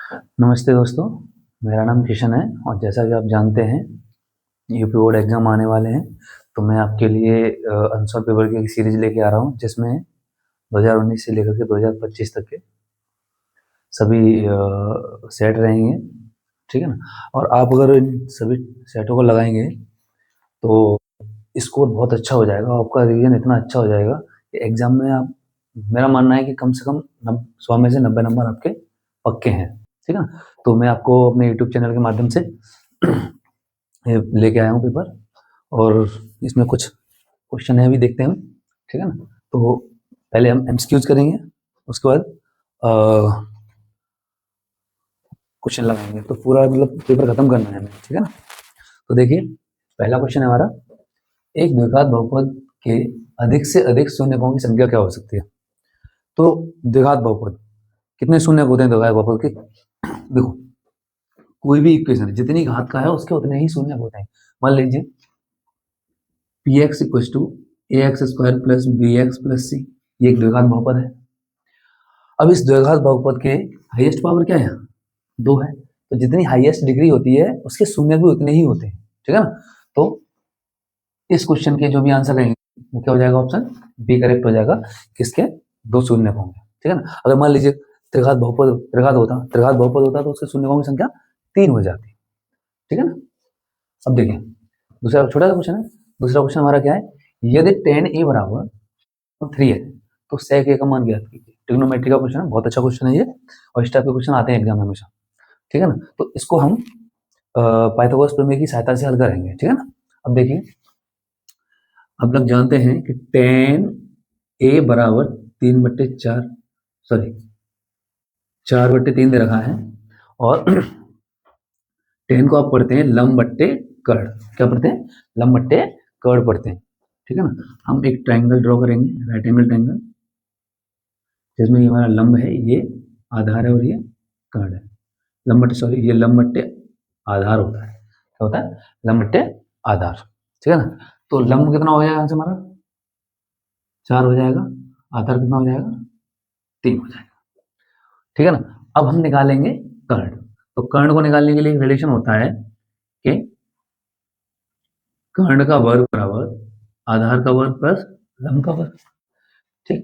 नमस्ते दोस्तों, मेरा नाम किशन है और जैसा कि आप जानते हैं यूपी बोर्ड एग्ज़ाम आने वाले हैं, तो मैं आपके लिए आंसर पेपर की एक सीरीज़ लेके आ रहा हूँ जिसमें 2019 से लेकर के 2025 तक के सभी सेट रहेंगे, ठीक है ना? और आप अगर इन सभी सेटों को लगाएँगे तो स्कोर बहुत अच्छा हो जाएगा और आपका रिवीजन इतना अच्छा हो जाएगा कि एग्ज़ाम में आप मेरा मानना है कि कम से कम 100 में से 90 नंबर आपके पक्के हैं, ठीक है ना? तो मैं आपको अपने यूट्यूब चैनल के माध्यम से ये लेके आया हूँ पेपर और इसमें कुछ क्वेश्चन है भी देखते हैं हम, ठीक है ना? तो पहले हम एमसीक्यूज़ करेंगे, उसके बाद क्वेश्चन लगाएँगे, तो पूरा मतलब पेपर खत्म करना है हमें, ठीक है ना? तो देखिए, पहला क्वेश्चन है हमारा, एक द्विघात बहुपद के अधिक से अधिक शून्यकों की संख्या क्या हो सकती है? तो द्विघात बहुपद, कितने शून्यक होते हैं द्विघात बहुपद के? देखो, कोई भी इक्वेशन जितनी घात का है उसके उतने ही शून्यक होते हैं। मान लीजिए p x equal to a x square plus b x plus c, ये एक द्विघात बहुपद है। अब इस द्विघात बहुपद के हाईएस्ट पावर क्या है? 2 है। तो जितनी हाईएस्ट डिग्री होती है उसके शून्यक भी उतने ही होते हैं, ठीक है ना? तो इस क्वेश्चन के जो भी आंसर रहेंगे वो क्या हो जाएगा? ऑप्शन बी करेक्ट हो जाएगा। किसके? 2 शून्यक होंगे, ठीक है ना? अगर मान लीजिए त्रिघात बहुपद होता तो उसके शून्यकों की संख्या 3 हो जाती, ठीक है ना? अब देखिए, दूसरा छोटा सा क्वेश्चन है। दूसरा क्वेश्चन हमारा क्या है? यदि tan a बराबर 3 है तो sec a का मान ज्ञात कीजिए। ट्रिग्नोमेट्री का क्वेश्चन है, बहुत अच्छा क्वेश्चन है ये और इस टाइप के क्वेश्चन आते हैं एग्जाम में हमेशा, ठीक है ना? तो इसको हम पाइथागोरस प्रमेय की सहायता से हल करेंगे, ठीक है ना? अब देखिए, आप लोग जानते हैं कि tan a बराबर 3/4, सॉरी 4/3 दे रखा है और tan को आप पढ़ते हैं लंब बट्टे कर्ण। क्या पढ़ते हैं? लंब बट्टे कर्ण पढ़ते हैं, ठीक है ना? हम एक ट्राइंगल ड्रॉ करेंगे, राइट एंगल ट्राइंगल, जिसमें ये हमारा लंब है, ये आधार है और ये कर्ण है। लंब बट्टे सॉरी ये लंब बट्टे आधार होता है। क्या होता है? लंब बट्टे आधार, ठीक है ना? तो लंब कितना हो जाएगा यहाँ से हमारा? 4 हो जाएगा। आधार कितना हो जाएगा? 3 हो जाएगा, ठीक है ना? अब हम निकालेंगे कर्ण। तो कर्ण को निकालने के लिए रिलेशन होता है कि कर्ण का वर्ग बराबर आधार का वर्ग प्लस लंब का वर्ग, ठीक?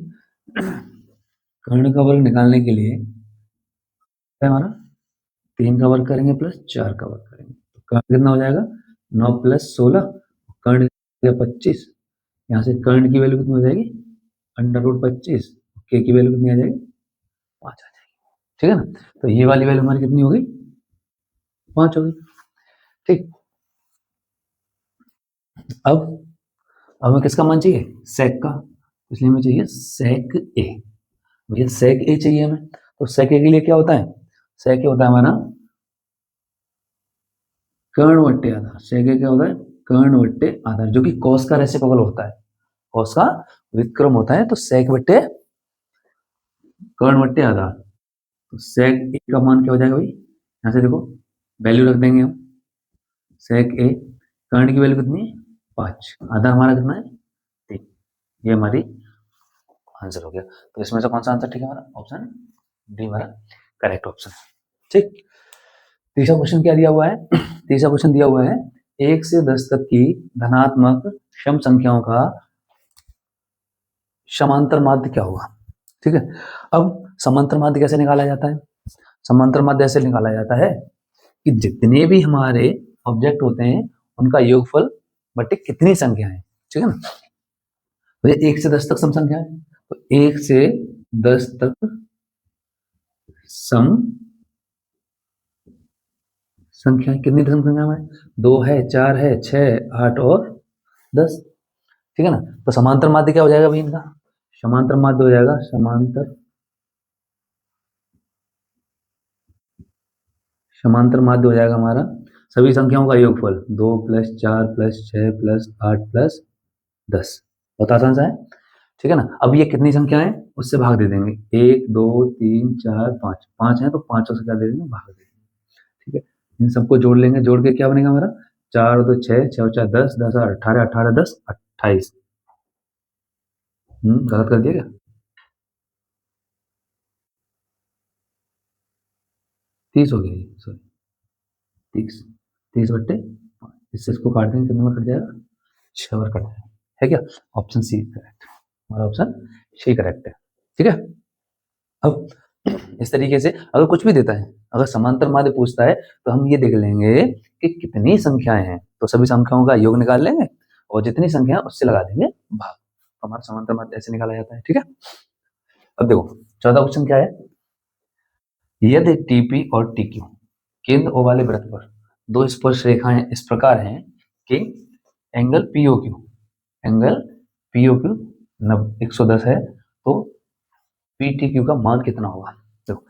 कर्ण का वर्ग निकालने के लिए क्या हमारा 3 का वर्ग करेंगे प्लस 4 का वर्ग करेंगे, तो कर्ण कितना हो जाएगा? 9 + 16, कर्ण 25। यहाँ से कर्ण की वैल्यू कितनी हो जाएगी? √25। के की वैल्यू कितनी आ जाएगी? 5 आ जाएगी, ठीक है ना? तो ये वाली वैल्यू हमारी कितनी हो गई? 5 हो गई, ठीक। अब हमें किसका मान चाहिए? सेक का, इसलिए हमें चाहिए सेक ए। भैया सेक ए चाहिए हमें, तो सेक ए के लिए क्या होता है? सेक ए होता है हमारा कर्ण बट्टे आधार। सेक ए क्या होता है? कर्ण बट्टे आधार, जो कि कॉस का रेसिप्रोकल होता है, कॉस का व्युत्क्रम होता है। तो सेक बट्टे कर्ण बट्टे आधार, तो सेक ए का मान क्या हो जाएगा भाई? यहाँ से देखो, वैल्यू रख देंगे हम। सेक ए, कर्ण की वैल्यू कितनी है? 5, आधार हमारा कितना है? 3। ये हमारी आंसर हो गया। तो इसमें से कौन सा आंसर ठीक है हमारा? ऑप्शन डी हमारा करेक्ट ऑप्शन है, ठीक। तीसरा क्वेश्चन क्या दिया हुआ है? तीसरा क्वेश्चन दिया हुआ है 1 से 10 तक की धनात्मक सम संख्याओं का समांतर माध्य क्या होगा, ठीक है? अब समांतर माध्य कैसे निकाला जाता है? समांतर माध्य ऐसे निकाला जाता है कि जितने भी हमारे ऑब्जेक्ट होते हैं उनका योगफल बटे कितनी संख्या है, ठीक है ना? तो ये 1 से 10 तक सम संख्या है, तो 1 से 10 तक सम संख्या कितनी सम संख्या में? 2 है, 4 है, 6, 8 और 10, ठीक है ना? तो समांतर माध्य क्या हो जाएगा भाई इनका? समांतर माध्य हो जाएगा समांतर माध्य हो जाएगा हमारा सभी संख्याओं का योगफल, 2 + 4 + 6 + 8 + 10। बहुत आसान सा है, ठीक है ना? अब ये कितनी संख्या है उससे भाग दे देंगे। 1 2 3 4 5, 5 है तो 5 से क्या दे देंगे? भाग दे देंगे, ठीक है? इन सबको जोड़ लेंगे, जोड़ के क्या बनेगा हमारा? 4 और 2 6, 6 और 4 10, 10 और 18, 18 10 28। गलत कर दिया क्या? 30 हो गया ये, सॉरी 30, 30/5, इससे इसको काट देंगे, कितने में कट जाएगा, 6 बार कट जाएगा, है क्या? ऑप्शन सी करेक्ट, हमारा ऑप्शन सी करेक्ट है। ठीक है, अब इस तरीके से अगर कुछ भी देता है, अगर समांतर माध्य पूछता है तो हम ये देख लेंगे कि कितनी संख्याएं हैं, तो सभी संख्याओं का योग निकाल लेंगे और जितनी संख्या है उससे लगा देंगे भाग, तो हमारा समांतर माध्य ऐसे निकाला जाता है। ठीक है, अब देखो 14 क्वेश्चन क्या है, यदि टीपी और टीक्यू केंद्र ओ वाले वृत्त पर दो स्पर्श रेखाएं इस प्रकार हैं कि एंगल पीओक्यू 110 है, तो पीटीक्यू का मान कितना होगा। देखो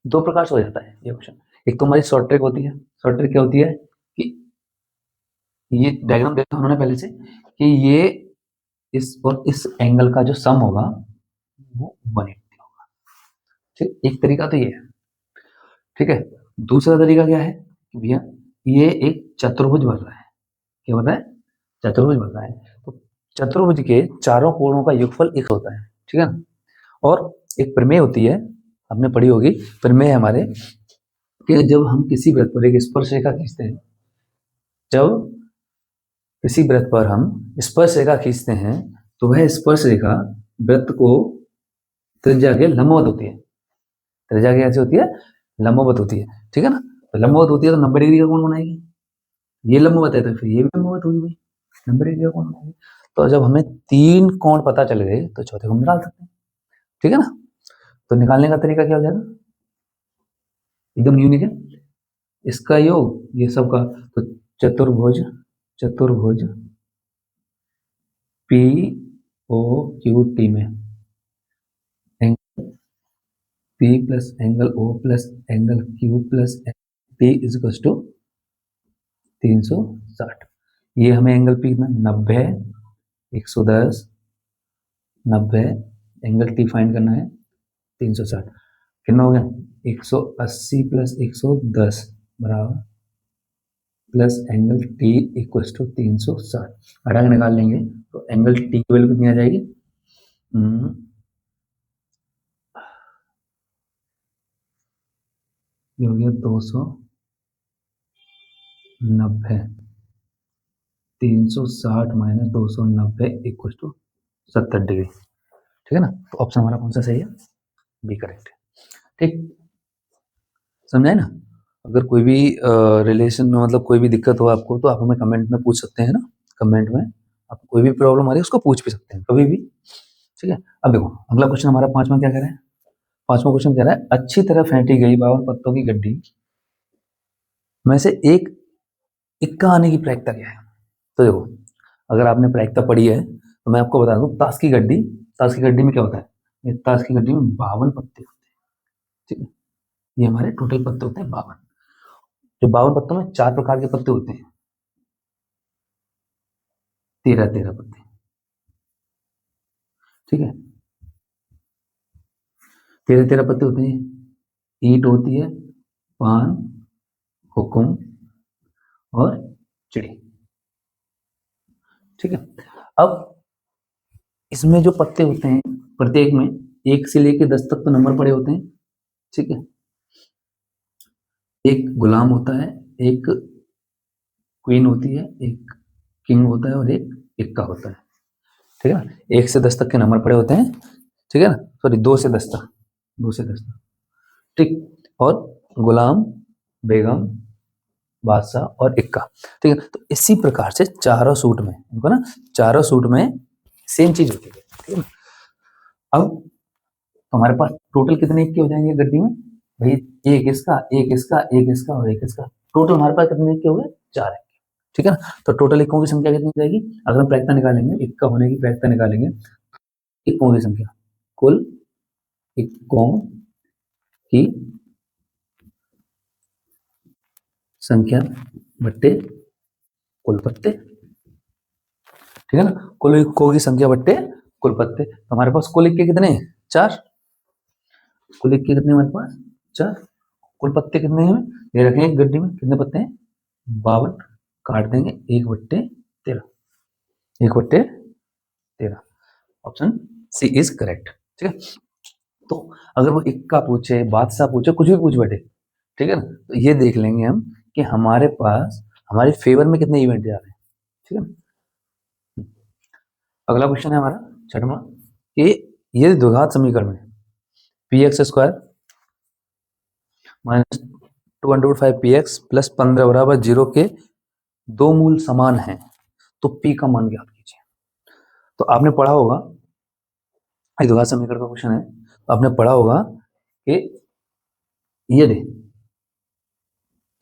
दो प्रकार से हो जाता है ये क्वेश्चन, एक तो हमारी शॉर्ट ट्रिक होती है, शॉर्ट ट्रिक क्या होती है कि ये डायग्राम देखा उन्होंने पहले से कि ये इस और इस एंगल का जो सम होगा वो 180 होगा। ठीक, एक तरीका तो ये है। ठीक है, दूसरा तरीका क्या है कि भैया ये एक चतुर्भुज बन रहा है, क्या बन रहा है, चतुर्भुज बन रहा है, तो चतुर्भुज के चारों कोणों का योगफल एक होता है। ठीक है ना, और एक प्रमेय होती है, आपने पढ़ी होगी, प्रमेय हमारे कि जब हम किसी वृत्त पर एक स्पर्श रेखा खींचते हैं, जब किसी वृत्त पर हम स्पर्श रेखा खींचते हैं तो वह स्पर्श रेखा वृत्त को त्रिज्या के लंबवत होती है, त्रिज्या कैसे होती है, लंबवत होती है। ठीक है ना, तो लंबवत होती है तो 90 डिग्री का कोण बनाएगी, ये लंबवत है तो फिर ये भी लंबवत होगी भाई, 90 डिग्री का कोण बनाएगी। तो जब हमें 3 कोण पता चल गए तो चौथे को हम निकाल सकते हैं। ठीक है ना, तो निकालने का तरीका क्या हो जाएगा, एकदम यूनिक है, इसका योग ये सब का, तो चतुर्भुज पी ओ क्यू टी में angle P plus angle O plus angle Q plus T is equal to 360। ये हमें एंगल पी कितना 90, 110, 90, एंगल टी फाइंड करना है 360, कितना हो गया 180 प्लस 110 बराबर plus angle T equal to 360, हटा के निकाल लेंगे तो एंगल टी की वैल्यू कितनी आ जाएगी, ये हो गया 290, 360 माइनस 290 इक्वल टू 70 डिग्री। ठीक है ना, तो ऑप्शन हमारा कौन सा सही है, बी करेक्ट है। ठीक, समझाए ना, अगर कोई भी रिलेशन में मतलब कोई भी दिक्कत हो आपको तो आप हमें कमेंट में पूछ सकते हैं ना, कमेंट में आपको कोई भी प्रॉब्लम आ रही है उसको पूछ भी सकते हैं कभी भी। ठीक है, अब देखो अगला क्वेश्चन हमारा पांचवा क्या कह रहा है, पांचवा क्वेश्चन कह रहा है अच्छी तरह फेंटी गई 52 पत्तों की गड्डी में से एक इक्का आने की प्रायिकता क्या है। तो देखो अगर आपने प्रायिकता पढ़ी है तो मैं आपको बता दूं, ताश की गड्डी में क्या होता है, ये ताश की गड्डी में 52 पत्ते होते हैं। ठीक है, ये हमारे टोटल पत्ते होते हैं 52, जो 52 पत्तों में 4 प्रकार के पत्ते होते हैं, 13 पत्ते। ठीक है, 13 पत्ते होते हैं, ईंट होती है, पान, हुकुम और चिड़ी। ठीक है, अब इसमें जो पत्ते होते हैं प्रत्येक में 1 से लेकर 10 तक तो नंबर पड़े होते हैं। ठीक है, एक गुलाम होता है, एक क्वीन होती है, एक किंग होता है और एक इक्का होता है। ठीक है ना, 1 से 10 तक के नंबर पड़े होते हैं। ठीक है ना, सॉरी 2 से 10 तक, 2 से 10 तक। ठीक, और गुलाम, बेगम, बादशाह और इक्का। ठीक है, तो इसी प्रकार से चारों सूट में इनको ना, चारों सूट में सेम चीज होती है। ठीक है ना, अब हमारे पास टोटल कितने इक्के हो जाएंगे गड्डी में भाई, एक इसका, एक इसका, एक इसका और एक इसका, टोटल हमारे पास कितने इक्के हो गए, 4 इक्के। ठीक है ना, तो टोटल इक्कों की संख्या कितनी हो जाएगी, अगर हम प्रायिकता निकालेंगे, इक्का होने की प्रायिकता निकालेंगे, इक्कों की संख्या, कुल इक्कों की संख्या बट्टे कुल पत्ते। ठीक है ना, कुल इक्कों की संख्या बट्टे कुल पत्ते, तो हमारे पास कुल इक्के कितने हैं, 4, कुल इक्के कितने हमारे पास 4, कुल पत्ते कितने हैं, ये रखेंगे गड्डी में कितने पत्ते हैं 52, काट देंगे 1/13, 1/13, ऑप्शन सी इज करेक्ट। ठीक है, तो अगर वो इक्का पूछे, बादशाह पूछे, कुछ भी पूछ बैठे, ठीक है ना। तो ये देख लेंगे हम कि हमारे पास हमारे फेवर में कितने इवेंट जा रहे हैं, ठीक है ना। अगला क्वेश्चन है हमारा छठवां कि ये द्विघात समीकरण में P x square minus 2/5 P x plus 15 बराबर 0 के दो मूल समान हैं, तो पी का मान ज्ञात कीजिए। तो आपने पढ़ा होगा, ये द्विघात समीकरण का क्वेश्चन है, तो आपने पढ़ा होगा कि ये दे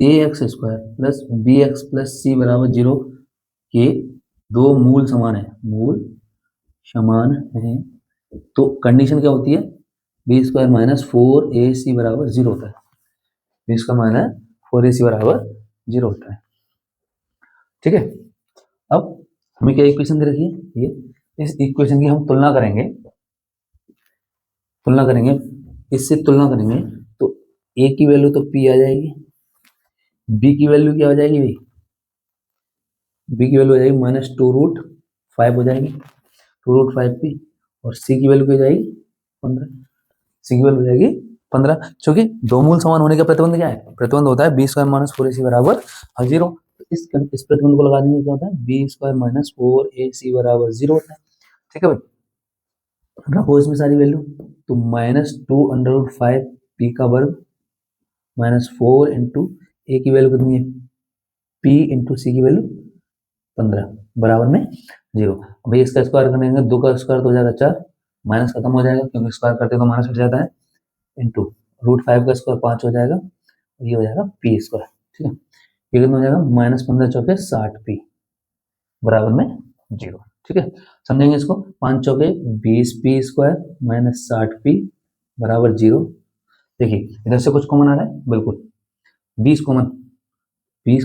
a x square plus b x plus c बराबर 0 के दो मूल समान है, मूल समान है, तो कंडीशन क्या होती है, बी स्क्वायर माइनस 4ac बराबर 0 होता है, बी स्क्वायर माइनस 4ac बराबर 0 होता है, ठीक है। अब हमें क्या इक्वेशन दे रखी है, ये इस इक्वेशन की हम तुलना करेंगे, इससे तुलना करेंगे तो a की वैल्यू तो p आ जाएगी, b की वैल्यू क्या हो जाएगी भाई, b की वैल्यू हो जाएगी -2√5 हो जाएगी, 2√5p, और c की वैल्यू क्या हो जाएगी 15, c की वैल्यू हो जाएगी 15, क्योंकि दो मूल समान होने का प्रतिबंध क्या है, प्रतिबंध होता है बी स्क्वायर माइनस 4ac बराबर 0। इस प्रतिबंध को लगा देंगे, क्या होता है बी स्क्वायर माइनस 4ac बराबर 0 होता है, ठीक है भाई। रखो इसमें सारी वैल्यू, तो -2√5 पी का वर्ग -4 इंटू ए की वैल्यू कितनी है p इंटू सी की वैल्यू 15 बराबर में 0। भाई इसका स्क्वायर करेंगे, 2 का स्क्वायर तो हो जाएगा 4, माइनस खत्म हो जाएगा क्योंकि स्क्वायर करते तो माइनस हट जाता है, इंटू √5 का स्क्वायर 5 हो जाएगा, ये हो जाएगा पी स्क्वायर, ठीक है। ये कितना हो जाएगा -15 चौके 60p बराबर में 0, ठीक है। समझेंगे इसको, 5 चौके 20p स्क्वायर माइनस 60p बराबर 0। देखिए इधर से कुछ कॉमन आ रहा है, बिल्कुल 20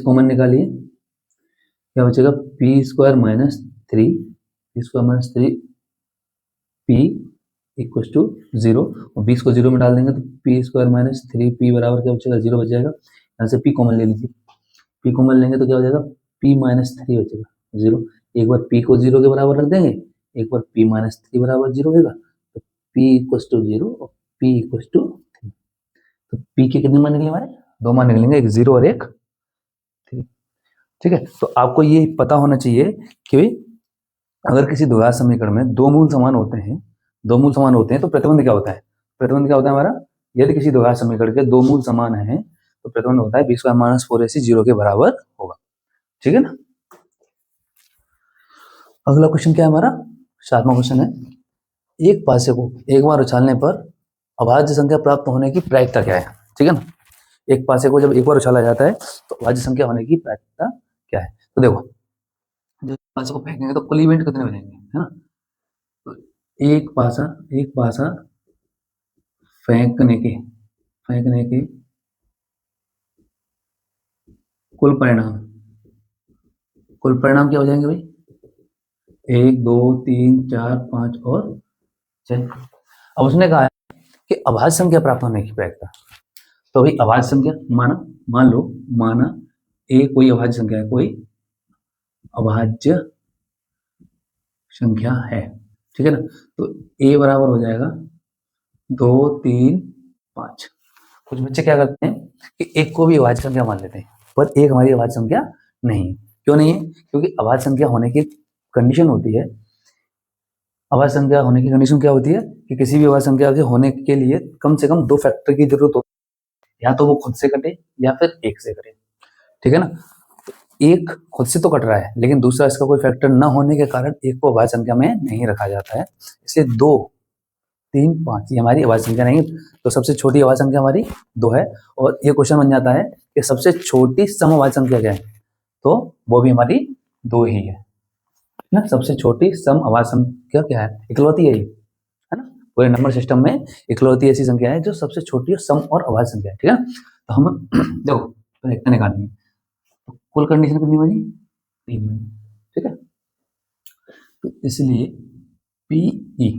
कॉमन निकालिए, क्या बचेगा P square minus 3 P equal to 0, और 20 को 0 में डाल देंगे तो पी स्क्वायर माइनस 3p बराबर क्या बचेगा 0 बच जाएगा। यहाँ से p कॉमन ले लीजिए, p कॉमन लेंगे तो क्या हो जाएगा p माइनस 3 बचेगा 0, एक बार p को 0 के बराबर रख देंगे, एक बार p माइनस 3 बराबर 0 होगा, तो p इक्व टू 0 और p इक्व टू 3, तो p के कितने मान निकले हमारे, दो मान निकलेंगे, एक 0 और एक 3, ठीक है। तो आपको ये पता होना चाहिए कि अगर किसी द्विघात समीकरण में दो मूल समान होते हैं तो प्रतिबंध क्या होता है, प्रतिबंध क्या होता है हमारा, यदि किसी द्विघात समीकरण के दो मूल समान हैं तो प्रतिबंध होता है बी स्क्वायर माइनस 4ac 0 के बराबर होगा, ठीक है ना। अगला क्वेश्चन क्या है हमारा, 7वां क्वेश्चन है, एक पासे को एक बार उछालने पर अभाज्य संख्या प्राप्त होने की प्रायिकता क्या है, ठीक है ना। एक पासे को जब एक बार उछाला जाता है तो अभाज्य संख्या होने की प्रायिकता क्या है, तो देखो जब पासे को फेंकेंगे तो कुल इवेंट कितने बनेंगे, है ना। तो एक पासा फेंकने के कुल परिणाम क्या हो जाएंगे भाई, 1 2 3 4 5 और 6। अब उसने कहा है कि अभाज्य संख्या प्राप्त होने की प्रायिकता, तो भाई अभाज्य संख्या माना ए कोई अभाज्य संख्या है, कोई अभाज्य संख्या है, ठीक है ना। तो ए बराबर हो जाएगा 2 3 5। कुछ बच्चे क्या करते हैं कि एक को भी अभाज्य संख्या मान लेते हैं, पर एक हमारी अभाज्य संख्या नहीं, क्यों नहीं है, क्योंकि अभाज्य संख्या होने की कंडीशन होती है, अभाज्य संख्या होने की कंडीशन क्या होती है कि किसी भी अभाज्य संख्या के होने के लिए कम से कम दो फैक्टर की जरूरत होती है, या तो वो खुद से कटे या फिर एक से कटे, ठीक है ना। एक खुद से तो कट रहा है, लेकिन दूसरा इसका कोई फैक्टर न होने के कारण एक को अभाज्य संख्या में नहीं रखा जाता है, इसलिए 2 3 5 ये हमारी अभाज्य संख्या नहीं, तो सबसे छोटी अभाज्य संख्या हमारी 2 है। और ये क्वेश्चन बन जाता है कि सबसे छोटी समअभाज्य संख्या क्या है, तो वो भी हमारी 2 ही है ना। सबसे छोटी समअभाज्य संख्या क्या है, इकलौती है ये, है ना। पूरे नंबर सिस्टम में इकलौती ऐसी संख्या है जो सबसे छोटी सम और अभाज्य संख्या है, ठीक है। तो हम देखो तो एक निकालनी है, तो कुल कंडीशन कितनी बनी 3 बनी, ठीक है। तो इसलिए पीई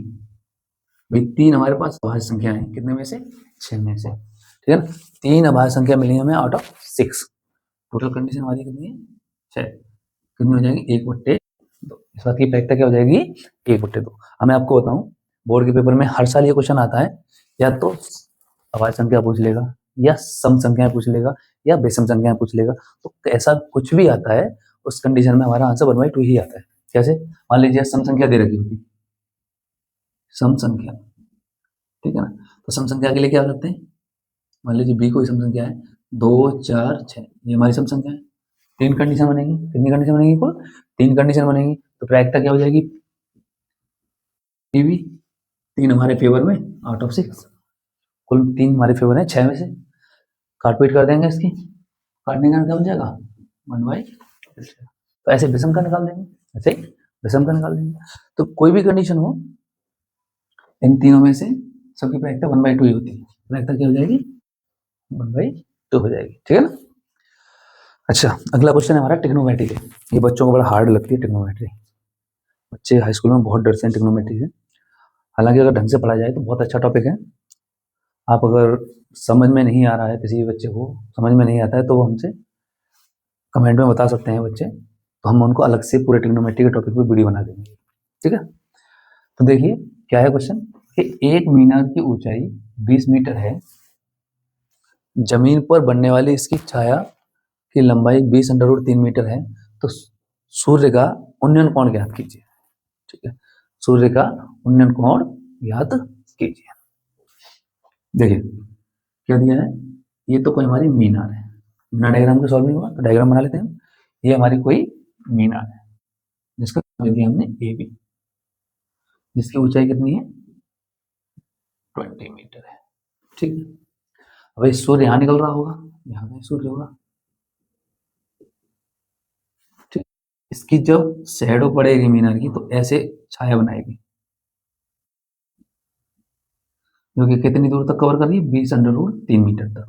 भाई 3 हमारे पास अभाज्य संख्या है, कितने में से 6 में से, ठीक है ना। 3 अभाज्य संख्या मिली हमें आउट ऑफ 6, टोटल कंडीशन हमारी कितनी है 6, कितनी हो जाएगी 1/2। इस बात की प्रायिकता क्या हो जाएगी 1/2। मैं आपको बताऊं बोर्ड के पेपर में हर साल ये क्वेश्चन आता है, या तो अभाज्य संख्या पूछ लेगा या सम संख्याएं पूछ लेगा या बेसम संख्याएं पूछ लेगा। तो ऐसा कुछ भी आता है उस कंडीशन में हमारा आंसर 1/2 ही आता है। कैसे? मान लीजिए सम संख्या दे रखी होती, सम संख्या, ठीक है ना। तो सम संख्या के लिए क्या करते हैं, मान लीजिए बी कोई सम संख्या है 2 4 6, ये हमारी सम संख्या है। 3 कंडीशन बनेगी, कितनी कंडीशन बनेगी कुल? 3 कंडीशन बनेगी। तो प्रायिकता क्या हो जाएगी? पीवी, 3 हमारे फेवर में आउट ऑफ 6, कुल 3 हमारे फेवर है 6 में से। काटपीट कर देंगे इसकी, काटने का निकल जाएगा 1/। तो ऐसे विषम का निकाल देंगे, ऐसे ही विषम का निकाल देंगे। तो कोई भी कंडीशन हो इन तीनों में से सबकी प्रायिकता 1/2 ही होती है। प्रायिकता क्या हो जाएगी? 1/2 हो जाएगी, ठीक है ना। अच्छा, अगला क्वेश्चन है हमारा ट्रिग्नोमेट्री है। ये बच्चों को बड़ा हार्ड लगती है ट्रिग्नोमेट्री, बच्चे हाई स्कूल में बहुत डरते हैं ट्रिग्नोमेट्री से। हालांकि अगर ढंग से पढ़ा जाए तो बहुत अच्छा टॉपिक है। आप अगर समझ में नहीं आ रहा है, किसी भी बच्चे को समझ में नहीं आता है, तो वो हमसे कमेंट में बता सकते हैं बच्चे, तो हम उनको अलग से पूरे ट्रिग्नोमेट्री के टॉपिक पे वीडियो बना देंगे, ठीक है। तो देखिए क्या है क्वेश्चन कि एक मीनार की ऊंचाई 20 मीटर है, जमीन पर बनने वाली इसकी छाया की लंबाई 20√3 मीटर है, तो सूर्य का उन्नयन कोण ज्ञात कीजिए, ठीक है। सूर्य का उन्नयन कोण ज्ञात कीजिए। देखिए क्या दिया है, ये तो कोई हमारी मीनार है, बिना डायग्राम के सॉल्व नहीं हुआ, तो डायग्राम बना लेते हैं। ये हमारी कोई मीनार है जिसका दे दिया हमने ए बी, जिसकी ऊंचाई कितनी है 20 मीटर है, ठीक है। अब सूर्य यहाँ निकल रहा होगा, यहाँ पे सूर्य होगा, ठीक। इसकी जब शैडो पड़ेगी मीनार की तो ऐसे छाया बनाएगी, जो कि कितनी दूर तक कवर कर रही है 20√3 मीटर तक,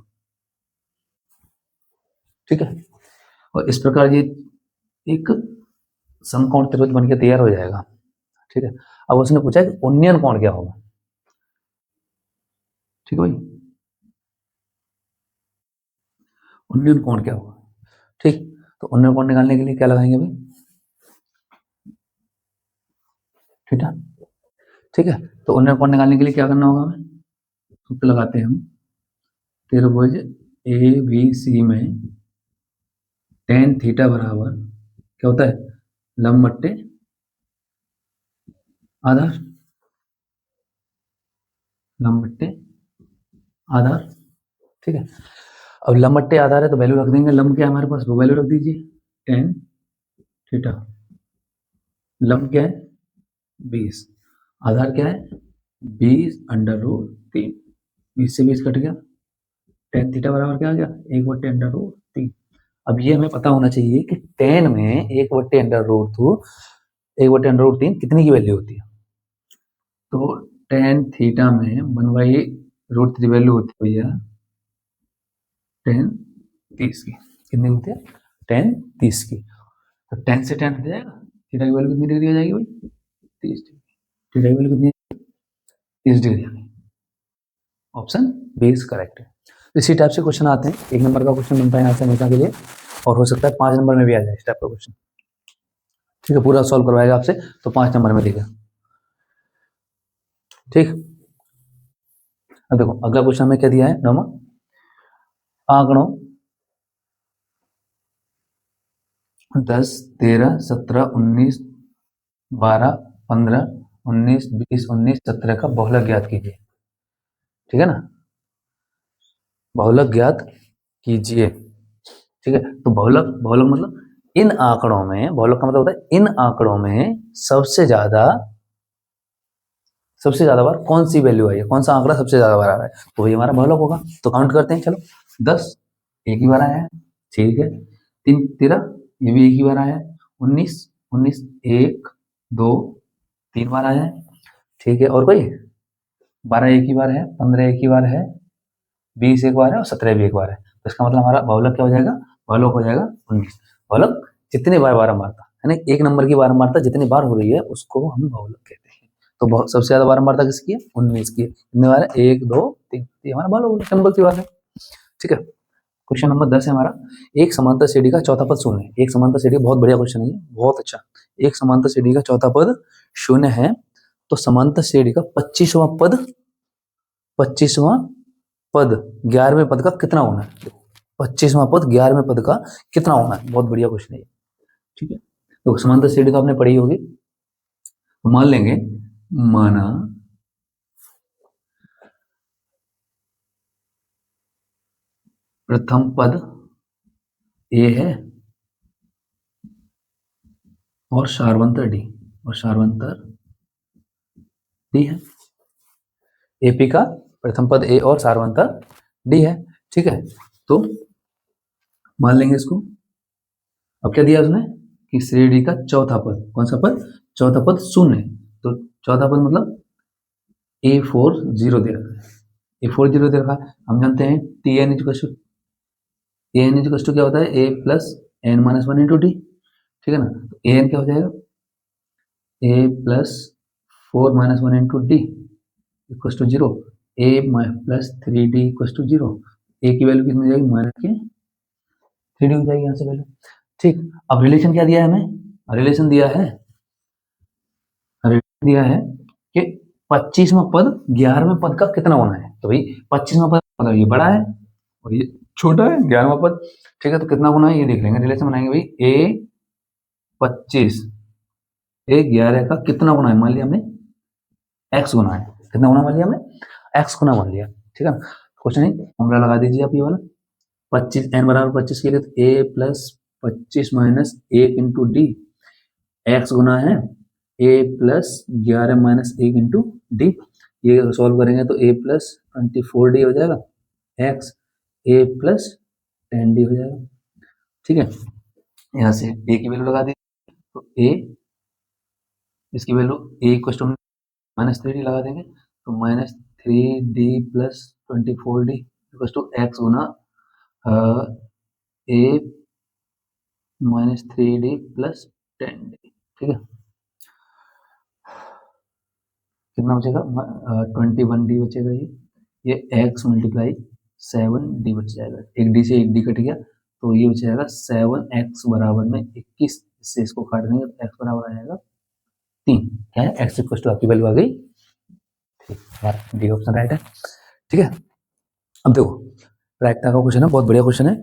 ठीक है। और इस प्रकार ये एक समकोण त्रिभुज बन के तैयार हो जाएगा, ठीक है। अब उसने पूछा कि उन्नयन कोण क्या होगा, ठीक है भाई, उन्नयन कोण क्या होगा, ठीक। तो उन्नयन कोण निकालने के लिए क्या लगाएंगे भाई, ठीक है, ठीक है। तो उन्नयन कोण निकालने के लिए क्या करना होगा हमें, सूत्र लगाते हैं हम, त्रिभुज ए बी सी में tan थीटा बराबर क्या होता है, लंब बट्टे आधार, लंब बट्टे आधार, ठीक है। अब लंब बट्टे आधार है तो वैल्यू रख देंगे, लंब क्या है हमारे पास वो वैल्यू रख दीजिए, tan थीटा, लंब क्या है 20, आधार क्या है 20√3, 20 से 20 कट गया, tan थीटा बराबर क्या आ गया 1/√3। अब ये हमें पता होना चाहिए कि tan में 1/√3 कितनी की वैल्यू होती है, तो tan थीटा में 1/√3 वैल्यू होती है भैया tan 30 की, कितनी होती है tan 30 की। तो tan से tan हट जाएगा, थीटा की वैल्यू कितनी डिग्री हो जाएगी भाई 30 डिग्री, थीटा की वैल्यू कितनी 30 डिग्री आ गई। ऑप्शन बी इज करेक्ट है। इसी टाइप से क्वेश्चन आते हैं, 1 नंबर का क्वेश्चन बनता है यहाँ से हमेशा के लिए, और हो सकता है 5 नंबर में भी आ जाए इस टाइप का क्वेश्चन, ठीक है। पूरा सॉल्व करवाएगा आपसे तो 5 नंबर में देगा, ठीक। अब देखो अगला क्वेश्चन हमें क्या दिया है, नौवां, आंकड़ों 10 13 17 19 12 15 19 20 19 17 का बहुलक ज्ञात कीजिए, ठीक है ना, बहुलक ज्ञात कीजिए, ठीक है। तो बहुलक, बहुलक मतलब इन आंकड़ों में, बहुलक का मतलब होता है इन आंकड़ों में सबसे ज्यादा बार कौन सी वैल्यू आई है, कौन सा आंकड़ा सबसे ज्यादा बार आ रहा है, तो वही हमारा बहुलक होगा। तो काउंट करते हैं, चलो 10 एक ही बार आया है, ठीक है, 3 13 ये भी एक ही बार आया है, 19 19 1 2 3 बार आया है, ठीक है। और कोई 12 एक ही बार है, 15 एक ही बार है, 20 एक बार है और 17 भी एक बार है। तो इसका मतलब हमारा बहुलक क्या हो जाएगा, बहुलक हो जाएगा 19। बहुलक जितने बार बारंबारता यानी एक नंबर की बारंबारता जितनी बार हो रही है उसको हम बहुलक कहते हैं। तो सबसे ज्यादा बारंबारता किसकी है 19 की है, कितने बार है 1 2 3, ये हमारा बहुलक सिंपल सी बात है, ठीक है। क्वेश्चन नंबर 10 है हमारा, एक समांतर सीढ़ी का चौथा पद शून्य है। एक समांतर सीढ़ी बहुत बढ़िया क्वेश्चन है, बहुत अच्छा। एक समांतर सीढ़ी का चौथा पद शून्य है तो समांतर सीढ़ी का 25वां पद 25वां पद 11वें पद का कितना होना है? देखो 25वां पद 11वें पद का कितना होना है? बहुत बढ़िया क्वेश्चन है ये। ठीक है, तो समांतर श्रेणी तो आपने पढ़ी होगी। तो मान लेंगे, माना प्रथम पद ए है और सारवंतर डी, और सारवंतर डी है। एपी का प्रथम पद ए और सारवंतर डी है। ठीक है, तो मान लेंगे इसको। अब क्या दिया उसने कि श्रेणी का चौथा पद, कौन सा पद? चौथा पद शून्य। तो चौथा पद मतलब A40 दे रखा है, A40 दे रखा है। हम जानते हैं TN इज एन इज क्या होता है? A plus N minus one into D. ठीक है ना, तो एन क्या हो जाएगा? A plus 4 - 1 into D equal to 0। A plus 3D equal to 0। A की वैल्यू कितनी जाएगी? -3D हो जाएगी यहाँ से वैल्यू। ठीक, अब रिलेशन क्या दिया है हमें? रिलेशन दिया है कि 25वां पद 11वें पद का कितना होना है। तो भाई 25वां पद मतलब ये बड़ा है और ये छोटा है, 11वां पद। ठीक है, तो कितना गुना है ये देख लेंगे। रिलेशन बनाएंगे भाई, A25 A11 का कितना गुना है? मान लिया हमने x गुना है। कितना गुना मान लिया हमने? x गुना मान लिया। ठीक है, क्वेश्चन है, फॉर्मूला लगा दीजिए आप ये वाला। 25 n बराबर 25 के लिए तो a plus 25 minus 1 into d, x गुना है a plus 11 minus 1 into d. ये सॉल्व करेंगे तो a प्लस 24d हो जाएगा, x a प्लस 10d हो जाएगा। ठीक है, यहाँ से a की वैल्यू लगा दी, तो a इसकी वैल्यू a इक्वल -3d लगा देंगे, तो -3d plus 24d equal to X गुना a -3d प्लस 10d। ठीक है, कितना बचेगा? 21d बचेगा। ये x मल्टीप्लाई 7d बच जाएगा। एक डी से एक डी कट गया, तो ये बच जाएगा 7x बराबर में 21। इससे इसको काट देंगे तो x बराबर आ जाएगा 3। क्या है? x इक्वल टू आपकी वैल्यू आ गई, हमारा डी ऑप्शन राइट है। ठीक है, अब देखो प्रायिकता का क्वेश्चन है, बहुत बढ़िया क्वेश्चन है।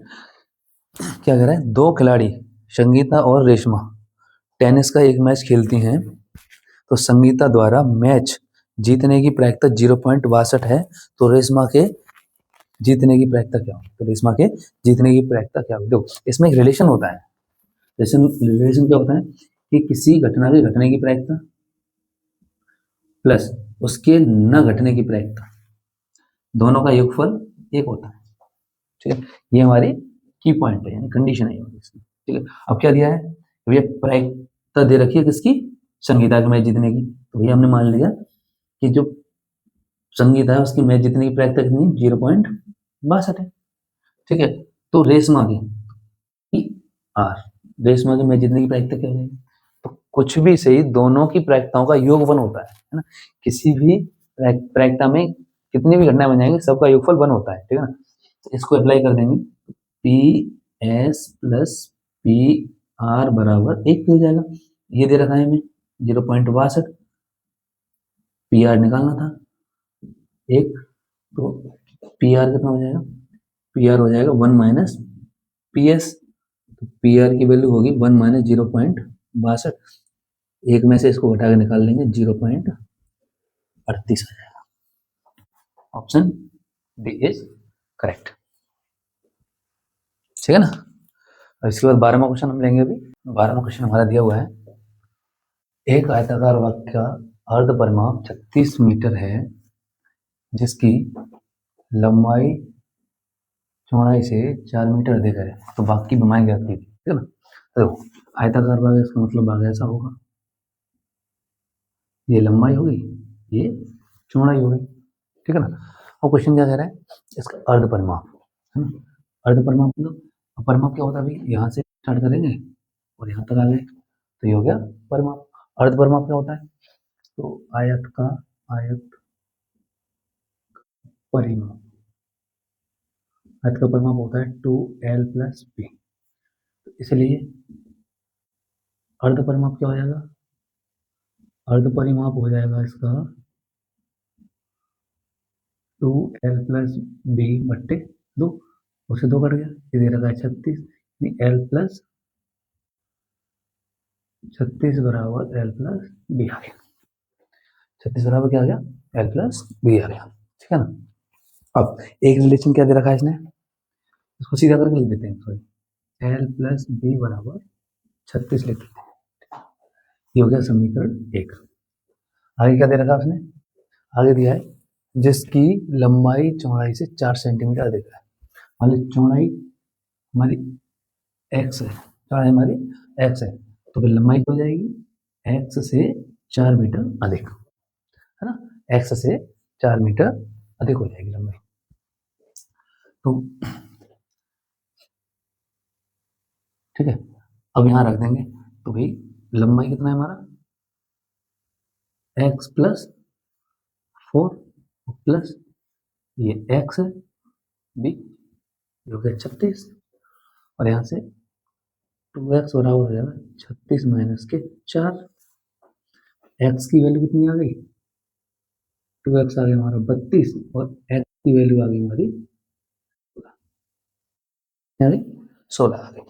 क्या कह रहा है? दो खिलाड़ी संगीता और रेशमा टेनिस का एक मैच खेलती हैं, तो संगीता द्वारा मैच जीतने की प्रायिकता 0.62 है, तो रेशमा के जीतने की प्रायिकता क्या होगी? तो रेशमा के जीतने की प्रायिकता क्या होगी? देखो इसमें एक रिलेशन होता है। रिलेशन क्या होता है कि किसी घटना के घटने की प्रायिकता प्लस उसके न घटने की प्रायिकता, दोनों का योगफल एक होता है। ठीक है, ये हमारी की पॉइंट है, यानी कंडीशन है इसमें। ठीक है, अब क्या दिया है? भैया प्रायिकता दे रखी है किसकी? संगीता के मैच जीतने की। तो भैया हमने मान लिया कि जो संगीता है उसकी मैच जीतने की प्रायिकता कितनी? 0.62 है। ठीक है, तो रेशमा की आर, रेशमा की मैच जीतने की प्रायिकता क्या हो जाएगी? तो कुछ भी सही, दोनों की प्रायिकताओं का योगफल होता है ना। किसी भी प्रायिकता में कितनी भी घटनाएं बन जाएंगी, सबका योगफल 1 होता है। ठीक है ना, तो इसको अप्लाई कर देंगे, P S plus P R बराबर 1 हो जाएगा। ये दे रखा है हमें 0.62, पी आर निकालना था 1, तो पी आर कितना हो जाएगा? पी आर हो जाएगा 1 माइनस पी एस। तो पी आर की वैल्यू होगी 1 माइनस 0.62। एक में से इसको घटा के निकाल लेंगे, 0.38 आ जाएगा। Option D is correct. ठीक है ना, इसके बाद 12वां क्वेश्चन हम लेंगे। अभी 12वां क्वेश्चन हमारा दिया हुआ है, एक आयताकार वक्र का अर्ध परिमाप 36 मीटर है, जिसकी लंबाई चौड़ाई से 4 मीटर अधिक है, तो बाकी लंबाई ज्ञात कीजिए। ठीक है ना, तो आयताकार भाग, इसका मतलब भाग ऐसा होगा, ये लंबाई होगी, ये चौड़ाई होगी। ठीक है ना, और क्वेश्चन क्या कह रहा है? इसका अर्ध परिमाप है ना। अर्ध परिमाप मतलब परिमाप क्या होता है भाई? यहाँ से स्टार्ट करेंगे और यहाँ तक आ गए, तो ये हो गया परिमाप। अर्ध परिमाप क्या होता है? तो आयत का परिमाप, आयत का परिमाप होता है 2l प्लस बी। इसलिए अर्ध परिमाप क्या हो जाएगा? अर्ध परिमाप हो जाएगा इसका 2l प्लस बी बट्टे 2, उससे 2 कट गया, ये दे रखा है 36, l प्लस 36 बराबर l प्लस बी आ गया। 36 बराबर क्या आ गया? l प्लस बी आ गया, ठीक है ना। अब एक रिलेशन क्या दे रखा है इसने, इसको सीधा करके लिख देते हैं, सॉरी l प्लस बी बराबर 36 लिख देते हैं, ये हो गया समीकरण 1। आगे क्या दे रखा है उसने, आगे दिया है जिसकी लंबाई चौड़ाई से 4 सेंटीमीटर अधिक है। मान ली चौड़ाई हमारी x है, चौड़ाई हमारी x है, तो फिर लंबाई हो जाएगी x से 4 मीटर अधिक, है ना, x से 4 मीटर अधिक हो जाएगी लंबाई। तो ठीक है, अब यहाँ रख देंगे, तो भाई लंबाई कितना है हमारा, x प्लस 4 प्लस ये x है b जो कि 36, और यहाँ से 2x बराबर हो जाएगा 36 माइनस के 4, x की वैल्यू कितनी आ गई, 2x आ गया हमारा 32, और x की वैल्यू आ गई हमारी 16 आ गई,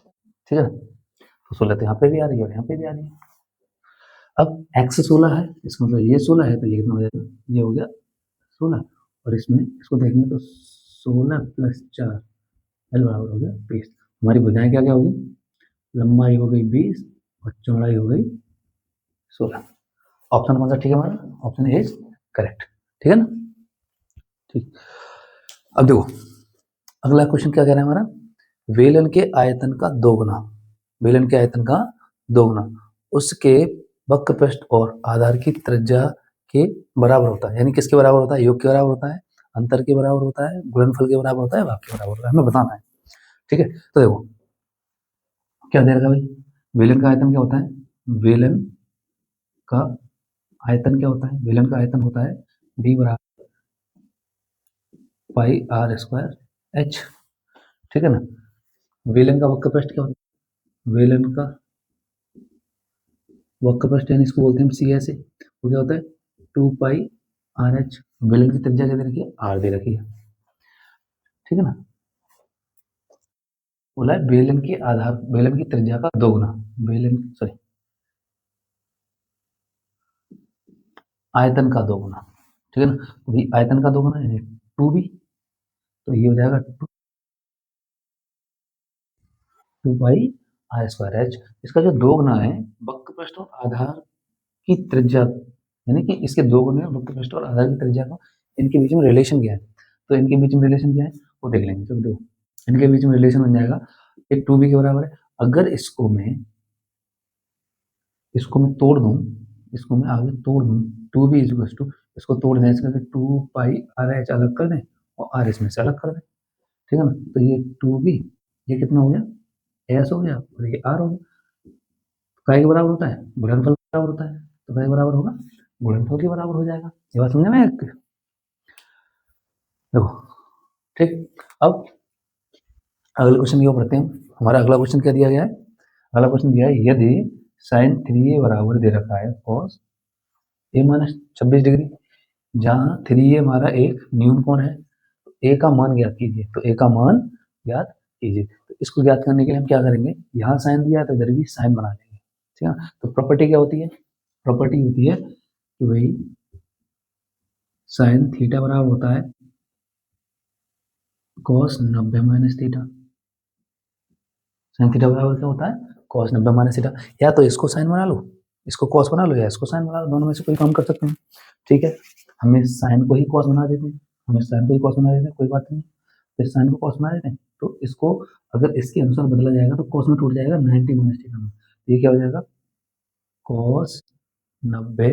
ठीक है ना। तो 16 तो यहाँ पे भी आ रही है और यहाँ पे भी आ रही है। अब x 16 है, इसका मतलब ये 16 है, तो ये कितना हो जाएगा, ये हो गया 16, और इसमें इसको देखेंगे तो 16 प्लस 4 l बराबर हो गया 20। हमारी भुजाएं क्या क्या होगी, लंबाई हो गई 20 और चौड़ाई हो गई 16। ऑप्शन कौन सा ठीक है हमारा, ऑप्शन इज करेक्ट, ठीक है ना। ठीक, अब देखो अगला क्वेश्चन क्या कह रहा है हमारा, वेलन के आयतन का दोगुना, वेलन के आयतन का दोगुना उसके वक्र पृष्ठ और आधार की त्रिज्या के बराबर होता है। यानी किसके बराबर होता है, योग के बराबर होता है, अंतर के बराबर होता है, गुणनफल के बराबर होता है, भाग के बराबर होता है, हमें बताना है, ठीक है। तो देखो क्या दे रखा भाई, वेलन का आयतन क्या होता है, वेलन का आयतन क्या होता है, वेलन का आयतन होता है b बराबर पाई आर स्क्वायर एच, ठीक है ना। वेलन का वक्र पृष्ठ क्या होता है, वेलन का वक्र पृष्ठ यानी इसको बोलते हैं सी एस ए, वो क्या होता है 2 पाई आर एच, वेलन की त्रिज्या क्या दे रखी है, आर दे रखी है, ठीक है ना। बोला है वेलन की आधार, वेलन की त्रिज्या का दोगुना, वेलन सॉरी आयतन का दोगुना, ठीक है ना। तो भी आयतन का दोगुना यानी 2b, तो ये हो जाएगा 2 पाई आर स्क्वायर एच। इसका जो दोगुना है वक्र पृष्ठ और आधार की त्रिज्या, यानी कि इसके दो गुने वक्र पृष्ठ और आधार की त्रिज्या का इनके बीच में रिलेशन क्या है, तो इनके बीच में रिलेशन क्या है वो देख लेंगे। तो देखो इनके बीच में रिलेशन बन जाएगा, ये 2b के बराबर है, अगर इसको मैं तोड़ दूं, इसको मैं आगे तोड़ दूं, 2b इज टू, इसको तोड़ दें, इसका 2 पाई आर एच अलग कर दें और आर इसमें से अलग कर दें, ठीक है ना। तो ये 2b, ये कितना हो गया एस हो गया, और ये आर हो गया, काय के बराबर होता है, गुणनफल के बराबर होता है, तो काय बराबर होगा, गुणनफल के बराबर हो जाएगा। ये बात समझ में आया? देखो ठीक, अब अगले क्वेश्चन की ओर बढ़ते हैं। हमारा अगला क्वेश्चन क्या दिया गया है, अगला क्वेश्चन दिया है यदि साइन 3a बराबर दे रखा है cos a माइनस 26 डिग्री, जहाँ 3a हमारा एक न्यून कोण है, a का मान ज्ञात कीजिए, तो a का मान ज्ञात कीजिए। तो इसको ज्ञात करने के लिए हम क्या करेंगे, यहाँ साइन दिया है तो इधर भी साइन बना लेंगे, ठीक है। तो प्रॉपर्टी क्या होती है, प्रॉपर्टी होती है कि भाई साइन थीटा बराबर होता है cos 90 minus theta, sine theta बराबर क्या होता है cos 90 माइनस थीटा। या तो इसको साइन बना लो, इसको cos बना लो, या इसको साइन बना लो, दोनों में से कोई काम कर सकते हैं, ठीक है। हमें साइन को ही cos बना देते हैं, हमें साइन को ही cos बना देते हैं, कोई बात नहीं, फिर साइन को cos बना देते हैं, तो इसको अगर इसके अनुसार बदला जाएगा तो cos में टूट जाएगा 90 माइनस थीटा में, ये क्या हो जाएगा cos 90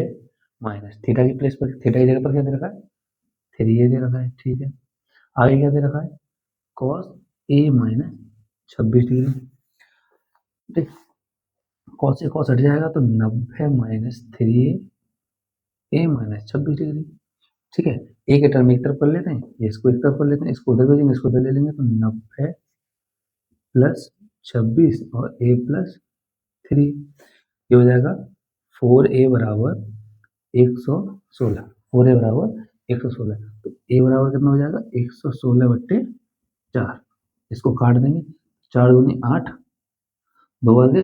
माइनस थीटा की प्लेस पर, थीटा की जगह पर क्या दे रखा है 3a दे रखा है, ठीक है। आगे क्या दे रखा है cos a माइनस 26 डिग्री, ठीक, cos से cos हट जाएगा तो 90 माइनस 3a माइनस 26 डिग्री, ठीक है। ए के टर्म एक तरफ कर लेते हैं, ये इसको एक तरफ कर लेते हैं, इसको उधर भेजेंगे, इसको उधर ले लेंगे, तो 90 प्लस 26 और a प्लस 3, ये हो जाएगा 4a बराबर 116, 4a बराबर 116। तो ए बराबर कितना हो जाएगा 116/4। इसको काट देंगे, 4 दूनी 8, 2 वाले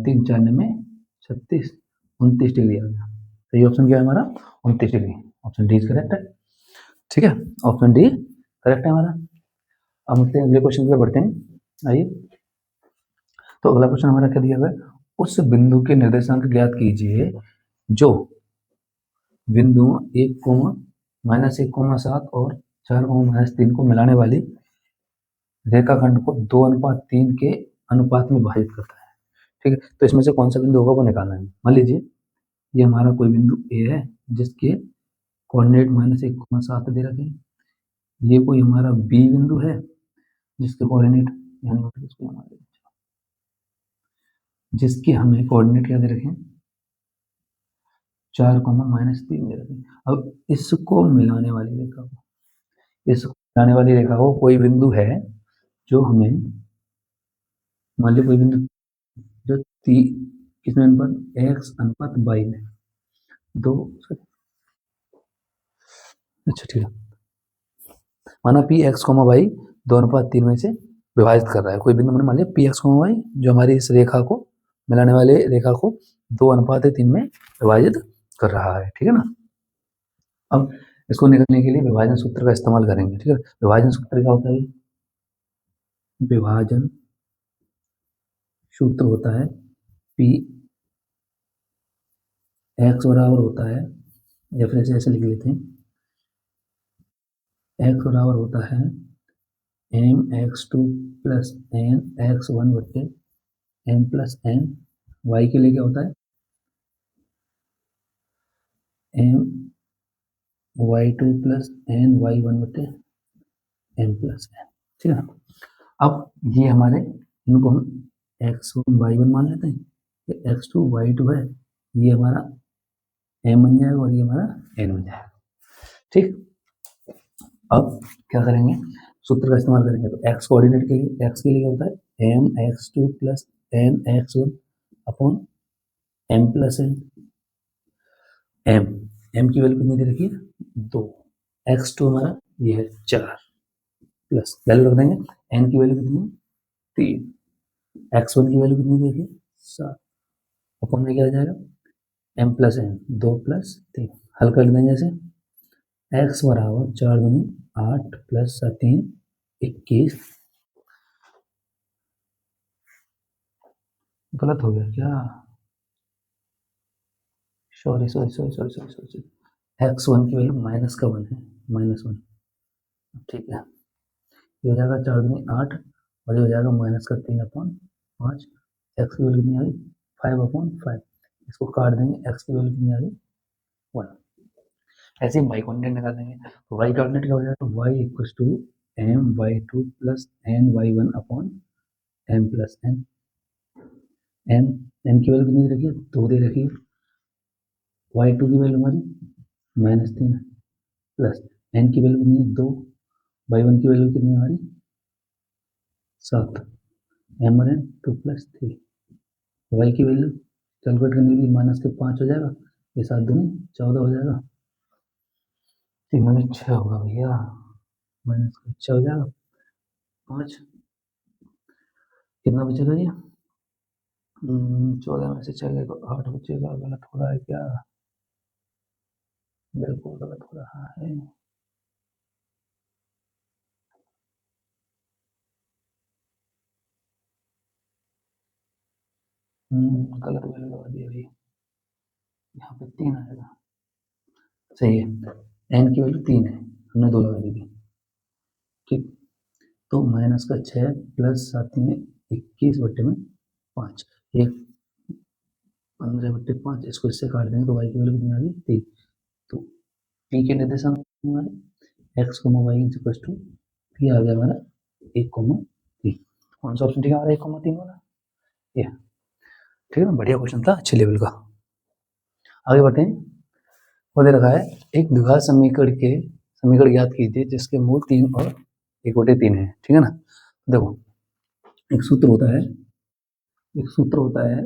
3 4 में 36, 29 डिग्री आ गया। तो ये ऑप्शन क्या है हमारा 29 डिग्री, ऑप्शन डी करेक्ट है। ठीक है, ऑप्शन डी करेक्ट है हमारा। अब हम अगले क्वेश्चन पे बढ़ते हैं, आइए। तो अगला क्वेश्चन हमारा क्या दिया हुआ है, उस बिंदु के निर्देशांक ज्ञात कीजिए जो बिंदु 1, -1,7 और 4, -3 को मिलाने वाली रेखाखंड को 2:3 के अनुपात में विभाजित करता है। ठीक है, तो इसमें से कौन सा बिंदु होगा वो निकालना है। मान लीजिए ये हमारा कोई बिंदु ए है जिसके कोऑर्डिनेट -1,7 दे रखे हैं। ये कोई हमारा बी बिंदु है जिसके कोऑर्डिनेट जिसके हमें कोऑर्डिनेट क्या दे रखे हैं 4, -3 दे रखे हैं। अब इसको मिलाने वाली रेखा को कोई बिंदु है जो हमें, मान लीजिए कोई बिंदु जो किसमें अनुपात एक्स अनुपात वाई में दो, अच्छा ठीक है, माना पी एक्स कोमा वाई 2:3 में से विभाजित कर रहा है कोई बिंदु। मैंने मान लिया पी एक्स कोमा वाई जो हमारी इस रेखा को मिलाने वाले रेखा को 2:3 में विभाजित कर रहा है। ठीक है ना। अब इसको निकालने के लिए विभाजन सूत्र का इस्तेमाल करेंगे। ठीक है, विभाजन सूत्र क्या होता है, विभाजन सूत्र होता है पी एक्स बराबर होता है, या फिर ऐसे लिख लेते हैं, एक्स बराबर होता है mx2 + nx1 m + n। y के लिए क्या होता है my2 + ny1 m + n। ठीक है ना। अब ये हमारे इनको हम x1 y1 मान लेते हैं, ये x2 y2 है, ये हमारा m बन जाएगा और ये हमारा n बन जाएगा। ठीक, अब क्या करेंगे, सूत्र का इस्तेमाल करेंगे। तो x कोऑर्डिनेट के लिए, x के लिए क्या होता है mx2 + nx1 upon m + n। m की वैल्यू कितनी दे रखी है 2, x2 हमारा ये है 4 प्लस वैल्यू रख देंगे, n की वैल्यू कितनी है 3, x1 की वैल्यू कितनी देखिए 7, अपॉन में क्या आ जाएगा m + n 2 + 3, हल कर देंगे ऐसे, x बराबर 4 दूनी 8 + 3 21। गलत हो गया क्या, सॉरी, x1 की वैल्यू -1 है, -1। ठीक है, ये हो जाएगा 4 दूनी 8 और ये हो जाएगा -3/5। एक्स की वैल्यू कितनी आ गई 5/5, इसको काट देंगे, एक्स की वैल्यू कितनी आ गई 1। ऐसे ही वाई कोऑर्डिनेट निकाल देंगे। तो वाई कोऑर्डिनेट क्या हो जाएगा, y = my2 + ny1 upon m + n। m की वैल्यू कितनी दे रखी है 2 दे रखी है, y2 की वैल्यू हमारी -3 प्लस n की वैल्यू कितनी है 2, y1 की वैल्यू कितनी है हमारी 7, m और n 2 + 3, y की वैल्यू कैलकुलेट करने के लिए -5 हो जाएगा, ये 7 दूनी 14 हो जाएगा, 3 में 6 होगा भैया, -6 हो जाएगा 5, कितना बचेगा ये 14 में से चले तो 8 बचेगा। गलत हो रहा है क्या, बिल्कुल गलत हो रहा है। गलत वैल्यू लगा दिया भाई, यहाँ पे 3 आएगा, सही है, n की वैल्यू 3 है, हमने 2 लगा दी थी। ठीक, तो -6 + 7 में 21/5, एक 15/5, इसको इससे काट देंगे तो y की वैल्यू कितनी आ गई 3। तो p के निर्देशांक हमारे x, y = p आ गया हमारा 1, 3। कौन सा ऑप्शन ठीक है हमारा 1, 3 वाला, ये ठीक है ना, बढ़िया क्वेश्चन था, अच्छे लेवल का। आगे बढ़ते हैं, वो दे रखा है एक द्विघात समीकरण ज्ञात कीजिए जिसके मूल 3 और 1/3 है। ठीक है ना, देखो एक सूत्र होता है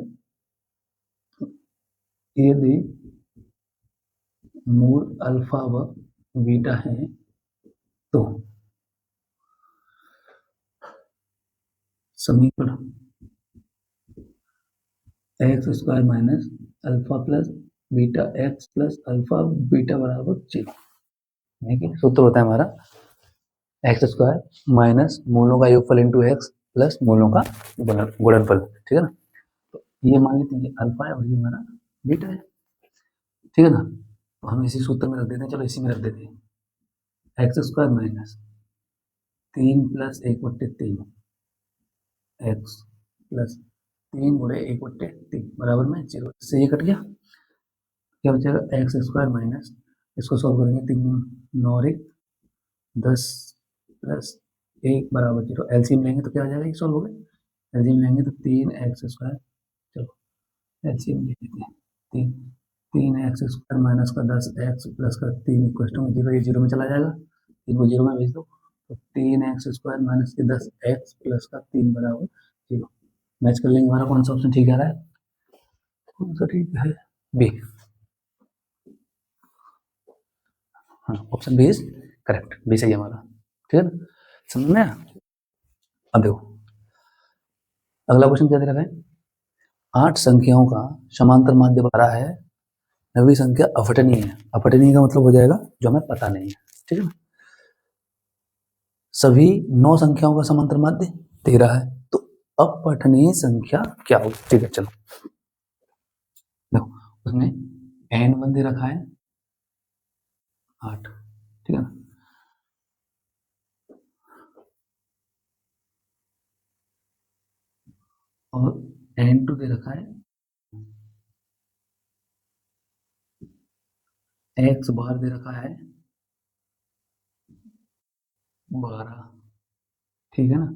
यदि मूल अल्फा व बीटा है तो समीकरण x square minus alpha plus beta x plus alpha beta बराबर 0। ठीक है, सूत्र होता है हमारा एक्स स्क्वायर माइनस मूलों का योगफल इंटू एक्स प्लस मूलों का गुणनफल। ठीक है ना, तो ये मान लेते हैं अल्फा है और ये हमारा बीटा है। ठीक है ना, तो हम इसी सूत्र में रख देते हैं, चलो इसी में रख देते हैं x square minus 3 + 1/3 x plus 3 × 1/3 बराबर में 0। इससे ये कट गया, क्या बचेगा एक्स स्क्वायर माइनस, इसको सॉल्व करेंगे 3 9 × 10 प्लस 1 बराबर 0। एलसीएम लेंगे तो क्या आ जाएगा, ये सॉल्व हो गया। एलसीएम लेंगे तो 3x², चलो एलसीएम ले लेते हैं। 3x² माइनस का 10x प्लस का 3 इक्वल टू 0, ये 0 में चला जाएगा, 3 को 0 में भेज दो, तो 3x² माइनस के 10x प्लस का 3 बराबर 0। मैच कर लेंगे, हमारा कौन सा ऑप्शन ठीक आ रहा है, कौन सा ठीक है, बी। हाँ, option B is correct, B सही है हमारा। ठीक है ना, समझ में आया। अब देखो अगला क्वेश्चन क्या दे रखा है, 8 संख्याओं का समांतर माध्य बना है, 9वीं संख्या अपठनीय है। अपठनीय का मतलब हो जाएगा जो हमें पता नहीं है। ठीक है ना, सभी 9 संख्याओं का समांतर माध्य 13 है, तो अपठनीय संख्या क्या होगी। ठीक है, चलो देखो उसने n1 दे रखा है 8। ठीक है ना, और n2 दे रखा है x बार दे रखा है 12। ठीक है ना,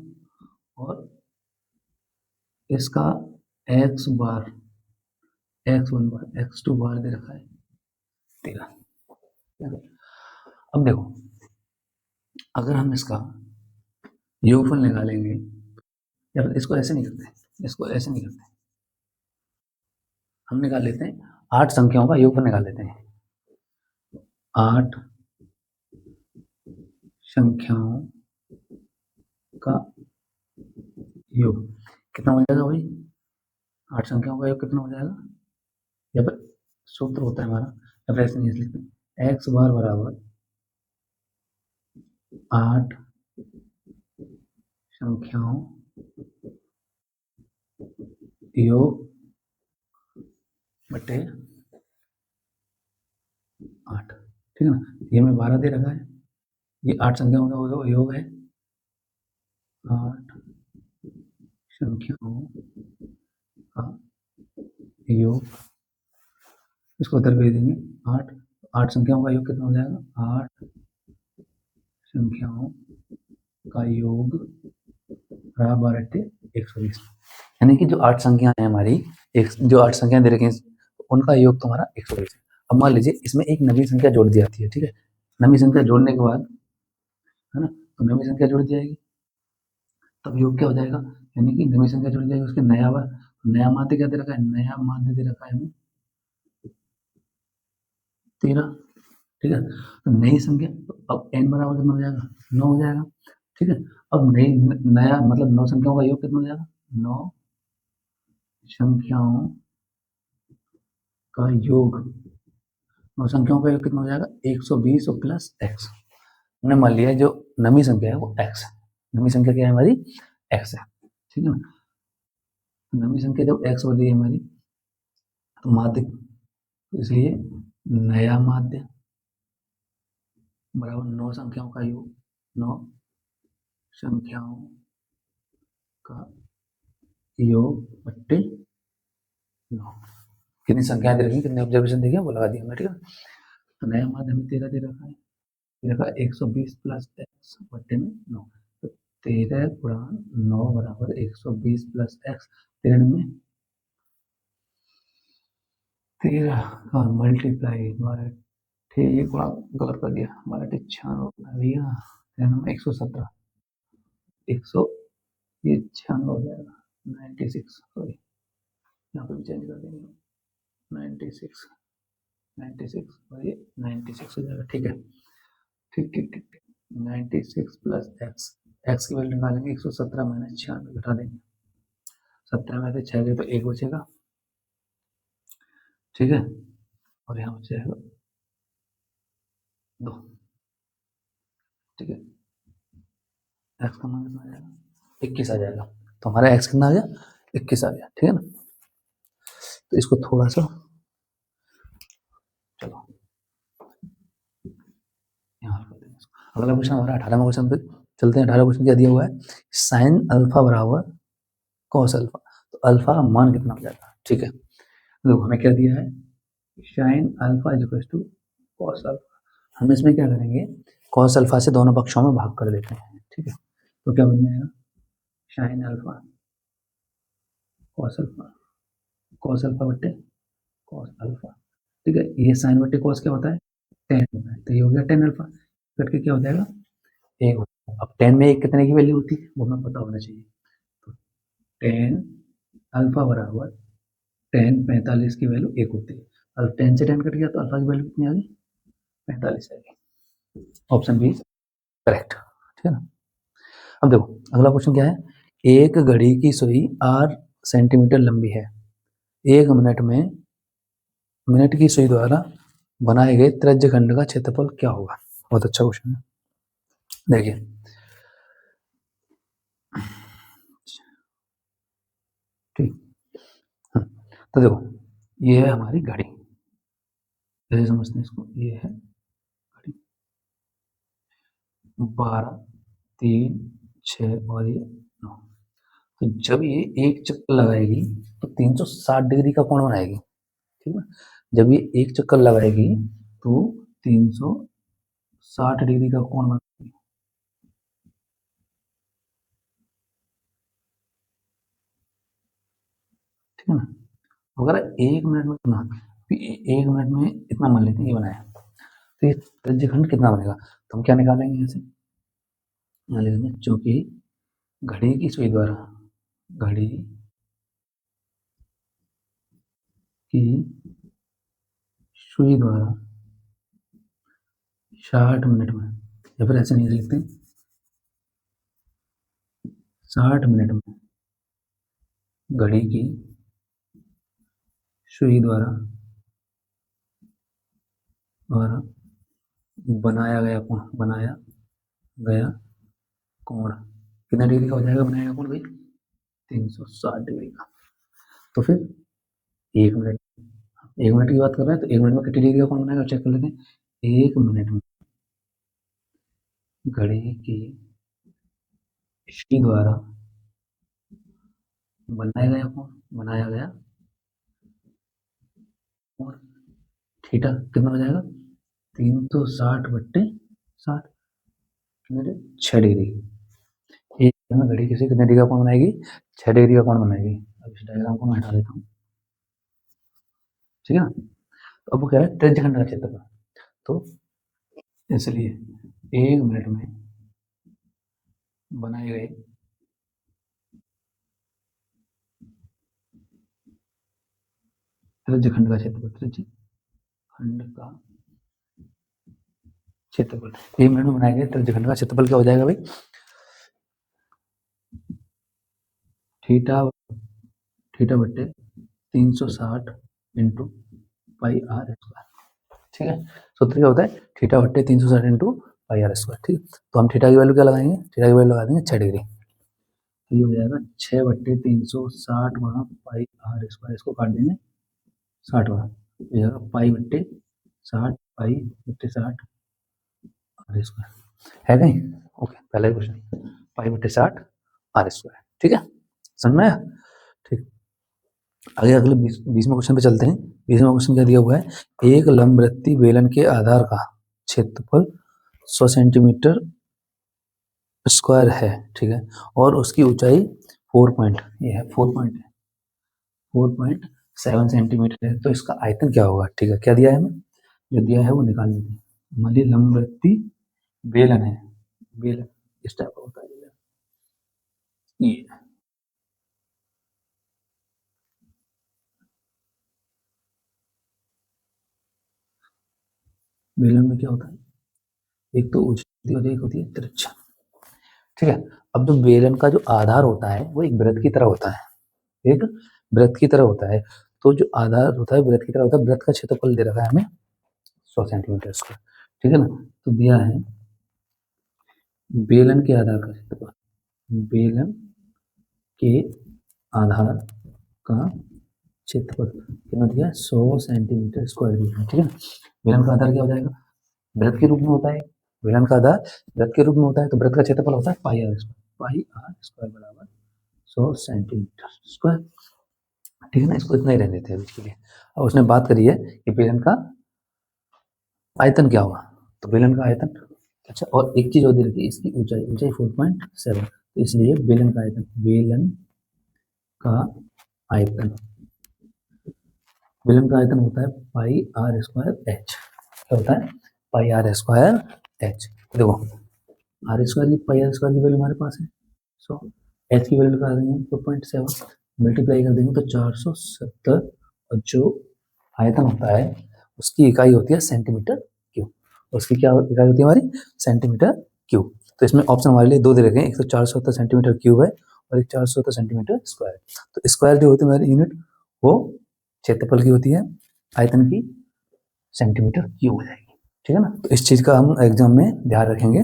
और इसका x बार x1 बार x2 बार दे रखा है 13। अब देखो अगर हम इसका योगफल निकालेंगे, या फिर इसको ऐसे नहीं करते, इसको ऐसे नहीं करते, हम निकाल लेते हैं 8 संख्याओं का योगफल निकाल लेते हैं। 8 संख्याओं का योग कितना हो जाएगा भाई, 8 संख्याओं का योग कितना हो जाएगा, या फिर सूत्र होता है हमारा, या फिर ऐसे नहीं लिखते हैं, एक्स बार बराबर 8 संख्याओं योग बटे 8। ठीक है ना, ये हमें 12 दे रखा है, ये 8 संख्याओं का योग है, 8 संख्याओं का योग, इसको उधर भेज देंगे 8। 8 संख्याओं का योग कितना हो जाएगा, 8 संख्याओं का योग बराबर 120। यानी कि जो 8 संख्या है हमारी, जो 8 संख्या दे रखी हैं उनका योग तुम्हारा 120 है। अब मान लीजिए इसमें एक नवी संख्या जोड़ दी जाती है। ठीक है, नवी संख्या जोड़ने के बाद, है ना, तो नवी संख्या जोड़ दी जाएगी, तब योग क्या हो जाएगा, यानी कि नवी संख्या जोड़ दी जाएगी, उसके नया माध्य क्या दे रखा है, नया माध्य दे रखा है हमें 13। ठीक है, तो नई संख्या, तो अब n बराबर कितना हो जाएगा, 9 हो जाएगा। ठीक है, अब नया मतलब 9 संख्याओं का योग कितना हो जाएगा, 9 संख्याओं का योग, 9 संख्याओं का योग कितना हो जाएगा, 120 और प्लस x। हमने मान लिया जो नवी संख्या है वो x है, नवी संख्या क्या है हमारी, x है। ठीक है ना, नवी संख्या जब x हो रही है हमारी, तो माध्य, इसलिए नया माध्य बराबर 9 संख्याओं का योग, 9 संख्याओं का योग बट्टे 9। कितनी संख्याएं दे रखी, कितने ऑब्जर्वेशन देखे वो लगा दिया हमने। ठीक है, तो नया माध्य हमें 13 दे रखा है, दे रखा 120 प्लस x बट्टे में 9, तो 13 गुणा 9 बराबर 120 प्लस x, 13 में 13 का मल्टीप्लाई हमारा, ठीक ये गुणा गलत कर दिया, हमारा 96 भैया, 13 में 117, 100 ये 96 हो जाएगा, 96 सॉरी, यहाँ पे भी चेंज कर देंगे, 96 96 और ये 96 हो जाएगा। ठीक है, ठीक ठीक ठीक ठीक 96 प्लस एक्स, एक्स की वैल्यू निकालेंगे 117 माइनस 96 घटा देंगे, 17 में से 6 गए तो 1 बचेगा, ठीक है, और यहाँ बचेगा 2, ठीक है, एक्स का मान कितना आ जाएगा 21 आ जाएगा, तो हमारा एक्स कितना आ गया 21 आ गया, ठीक है ना। तो इसको थोड़ा सा, चलो यहाँ कर देंगे इसको। अगला क्वेश्चन हमारा 18वां क्वेश्चन पे चलते हैं। 18वां क्वेश्चन क्या दिया हुआ है, साइन अल्फा बराबर कॉस अल्फा, तो अल्फा का मान कितना हो जाएगा, ठीक है। देखो हमें क्या दिया है, sine alpha is equal to cos alpha, हम इसमें क्या करेंगे, कॉस अल्फा से दोनों पक्षों में भाग कर देते हैं, ठीक है, तो क्या बन जाएगा साइन अल्फा कॉस अल्फा बट्टे कॉस अल्फा, ठीक है, ये साइन बट्टे कॉस क्या होता है 10 होता है, तो ये हो गया 10 अल्फा, करके क्या हो जाएगा 1 होता है। अब 10 में 1 कितने की वैल्यू होती है वो हमें पता होना चाहिए, तो 10 अल्फा बराबर 10 45 की वैल्यू 1 होती है, अब 10 से 10 कट गया तो अल्फा की वैल्यू कितनी आ गई 45 आ गई, ऑप्शन बी करेक्ट, ठीक है ना। अब देखो अगला क्वेश्चन क्या है, एक घड़ी की सुई 8 सेंटीमीटर लंबी है, एक मिनट की सुई द्वारा बनाए गए त्रिज्य खंड का क्षेत्रफल क्या होगा, बहुत अच्छा क्वेश्चन है, देखिए ठीक, तो देखो ये है हमारी घड़ी, जैसे समझते हैं इसको, ये है घड़ी 12 3 6 और ये 9, तो जब ये एक चक्कर लगाएगी तो 360 डिग्री का कोण बनाएगी, ठीक है, जब ये एक चक्कर लगाएगी तो 360 डिग्री का कोण बनाएगी, ठीक है ना। अगर 1 मिनट में कितना, एक मिनट में इतना मान लेते हैं ये बनाया, तो ये त्रिज्यखंड कितना बनेगा, तो हम क्या निकालेंगे यहाँ से, यहाँ लिखेंगे चूंकि घड़ी की सुई द्वारा, घड़ी की सुई द्वारा 60 मिनट में, या फिर ऐसे नहीं लिखते 60 मिनट में घड़ी की सुई द्वारा द्वारा बनाया गया कोण कितना डिग्री का हो जाएगा, बनाया गया कोण भाई 360 डिग्री का, तो फिर 1 मिनट, 1 मिनट की बात कर रहे हैं तो 1 मिनट में कितनी डिग्री का कोण बनेगा चेक कर लेते हैं, 1 मिनट में घड़ी की सुई द्वारा बनाया गया कोण थीटा कितना हो जाएगा 360/60 6 डिग्री, एक में घड़ी किसी कितने डिग्री का कोण बनाएगी 6 डिग्री का कोण बनाएगी। अब इस डायग्राम को मैं हटा देता हूँ, ठीक है ना। तो अब वो कह रहा है त्रिज्य खंड का क्षेत्रफल, तो इसलिए 1 मिनट में बनाए गए त्रिज्य खंड का क्षेत्रफल, त्रिज्य खंड का क्षेत्रफल 1 मिनट में बनाए गए त्रिज्य खंड का क्षेत्रफल क्या हो जाएगा भाई, थीटा बट्टे 360 इंटू पाई आर स्क्वायर, ठीक है, सूत्र क्या होता है थीटा बट्टे 360 इंटू पाई आर स्क्वायर, ठीक है, तो हम थीटा की वैल्यू क्या लगाएंगे, थीटा की वैल्यू लगा देंगे 6 डिग्री, तो ये हो जाएगा 6/360 गुणा पाई आर स्क्वायर, इसको काट देंगे 60 गुणा, ये जाएगा पाई बट्टे 60 आर स्क्वायर है कहीं, ओके पहला क्वेश्चन पाई बट्टे 60 आर स्क्वायर, ठीक है, समझ में आया, ठीक। आगे अगले 20वें क्वेश्चन पे चलते हैं। 20वां क्वेश्चन क्या दिया हुआ है, एक लंबवृत्तीय बेलन के आधार का क्षेत्रफल 100 सेंटीमीटर स्क्वायर है, ठीक है, और उसकी ऊंचाई 4.7 सेंटीमीटर है, तो इसका आयतन क्या होगा, ठीक है, क्या दिया है हमें, जो दिया है वो निकाल लेते हैं। मान लीजिए लंबवृत्तीय बेलन है, बेलन इस टाइप का होता है, ये बेलन में क्या होता है, एक तो ऊंचाई और एक होती है तिरछा। ठीक है, अब जो बेलन का जो आधार होता है वो एक वृत्त की तरह होता है, एक वृत्त की तरह होता है। तो जो आधार होता है वृत्त की तरह होता है, वृत्त का क्षेत्रफल दे रखा है हमें 100 सेंटीमीटर स्क्वायर। ठीक है ना, तो दिया है बेलन के आधार का क्षेत्रफल, बेलन के आधार का क्षेत्रफल कितना दिया है, 100 सेंटीमीटर स्क्वायर दिया है। ठीक है ना, बेलन का आधार क्या हो जाएगा, वृत्त के रूप में होता है, बेलन का आधार वृत्त के रूप में होता है, तो वृत्त का क्षेत्रफल होता है pi r square, pi r square बराबर 100 सेंटीमीटर स्क्वायर। ठीक है ना, इसको इतना ही रहने देते हैं अभी के लिए। अब उसने बात करी है कि बेलन का आयतन क्या होगा, तो बेलन का आयतन, अच्छा और एक चीज और दे रखी है, इसकी ऊंचाई, ऊंचाई 4.7, तो इसलिए बेलन का आयतन, बेलन का आयतन, बेलन का आयतन होता है पाई आर स्क्वायर एच। क्या होता है, पाई आर स्क्वायर एच। देखो आर स्क्वायर की, पाई आर स्क्वायर की वैल्यू हमारे पास है, सो एच की वैल्यू निकाल देंगे 4.7, मल्टीप्लाई कर देंगे तो 470, और जो आयतन होता है उसकी इकाई होती है सेंटीमीटर क्यूब, उसकी क्या इकाई होती है हमारी, सेंटीमीटर क्यूब। तो इसमें ऑप्शन हमारे लिए दो दे रखे हैं, एक तो 470 सेंटीमीटर क्यूब है और एक 470 सेंटीमीटर स्क्वायर। तो स्क्वायर जो होती है हमारी यूनिट वो क्षेत्रफल की होती है, आयतन की सेंटीमीटर क्यूब हो जाएगी। ठीक है ना, तो इस चीज का हम एग्जाम में ध्यान रखेंगे।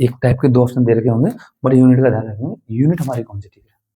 एक टाइप के दो ऑप्शन दे रखे होंगे, बट यूनिट का ध्यान रखेंगे, यूनिट हमारी कौन सी ठीक है।